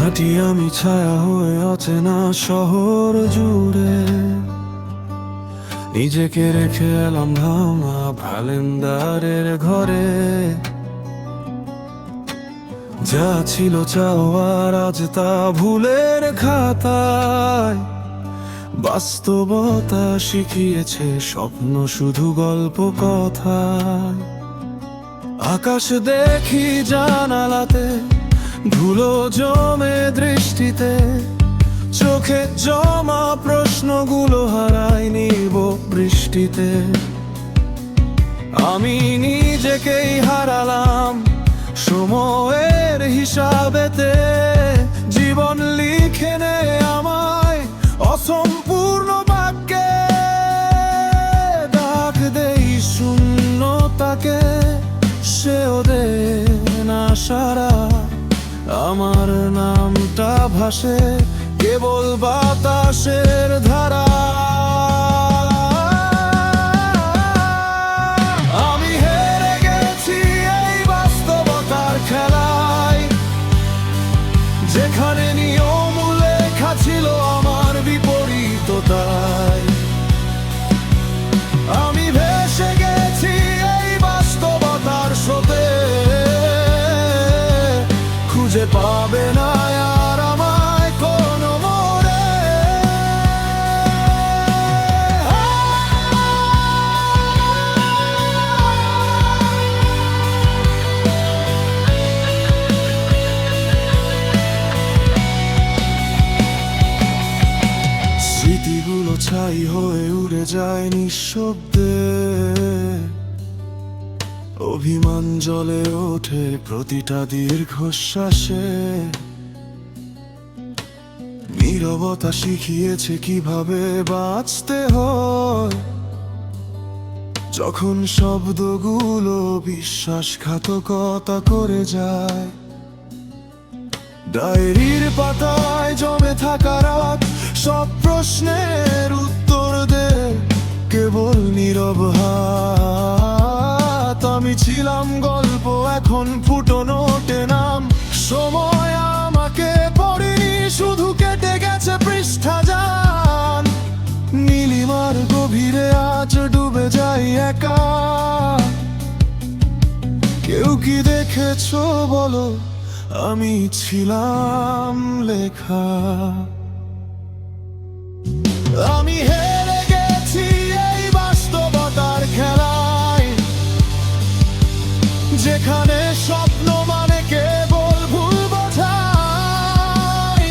হাঁটি আমি ছায়া হয়ে অচেনা শহর জুড়ে, নিজেকে রেখে এলাম ভাঙা ভালেন্দারের ঘরে। যা ছিল চাওয়ার আজ তা ভুলের খাতায়, বাস্তবতা শিখিয়েছে স্বপ্ন শুধু গল্প কথায়। আকাশ দেখি জানালাতে, ধুলো জমে দৃষ্টিতে, চোখে জমা প্রশ্নগুলো হারায় নিব বৃষ্টিতে। আমি নিজেকেই হারালাম সময়ের হিসাবেতে, জীবন লিখে নে আমায় অসম্পূর্ণ বাক্যে। ডাক দেই শূন্যতাকে, সেও দে না সারা, আমার নামটা ভাসে কেবল বাতাসের ধারা। আমি হেরে গেছি এই বাস্তবতার খেলায়, যেখানে নিয়ম লেখা ছিল আমার বিপরীততায়। আমি ভেসে গেছি এই বাস্তবতার স্রোতে, খুঁজে পাবে না আর আমায় কোনো মোড়ে। স্মৃতিগুলো ছাই হয়ে উড়ে যায় নিঃশব্দে, অভিমান জ্বলে ওঠে প্রতিটা দীর্ঘশ্বাসে। নীরবতা শিখিয়েছে কিভাবে বাঁচতে হয়, যখন শব্দগুলো বিশ্বাসঘাতকতা করে যায়। ডায়েরির পাতায় জমে থাকা রাত, সব প্রশ্নের উত্তর দে কেবল নীরব হাত। আমি ছিলাম গল্প, এখন ফুটনো ওঠে নাম। সময় আমাকে পড়েনি, শুধু কেটে গেছে পৃষ্ঠা জান। নীলিমার গভীরে আজ ডুবে যাই একা। কেউ কি দেখেছো বলো, আমি ছিলাম লেখা। আমি হেরে গেছি এই বাস্তবতার খেলায়, যেখানে স্বপ্ন মানে কেবল ভুল বোঝাই।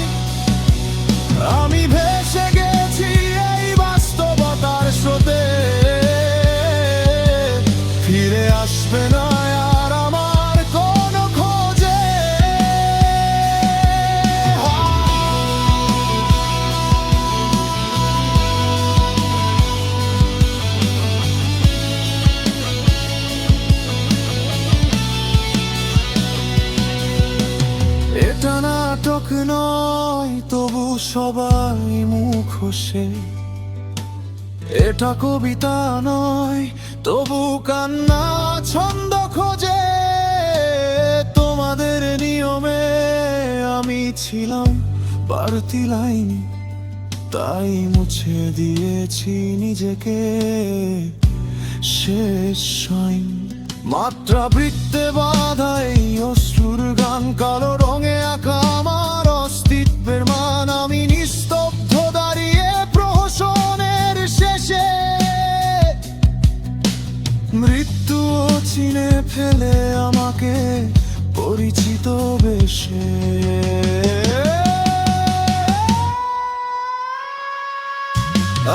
আমি ভেসে গেছি এই বাস্তবতার স্রোতে, ফিরে আসবে না আর আমার কোনো খোঁজে। এটা নাটক নয়, তবু সবাই মুখোশে। এটা কবিতা নয়, তবু কান্না ছন্দ খোঁজে। তোমাদের নিয়মে আমি ছিলাম বাড়তি লাইন, তাই মুছে দিয়েছি নিজেকে শেষ সাইন। মাত্রা বৃত্তে বাধাই অশ্রুর গান, কালো রঙে আঁকা আমার অস্তিত্বের মান। আমি নিস্তব্ধ দাঁড়িয়ে প্রহসনের শেষে, মৃত্যু চিনে ফেলে আমাকে পরিচিত বেশে।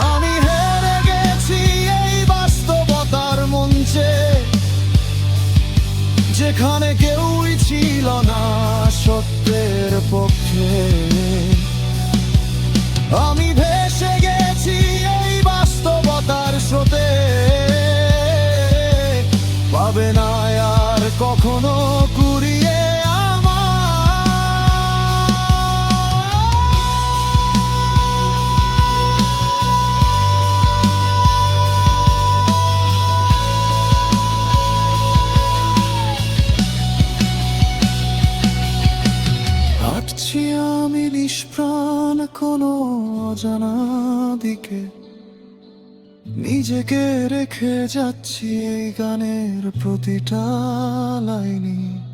আমি হেরে গেছি এই বাস্তবতার মঞ্চে, যেখানে কেউই ছিল না সত্যের পক্ষে। আমি ভেসে গেছি এই বাস্তবতার স্রোতে, পাবে না আর কখনো কুড়িয়ে হাঁটছি কোনো অজানা দিকে নিজেকে রেখে যাচ্ছি এই গানের প্রতিটা লাইনে।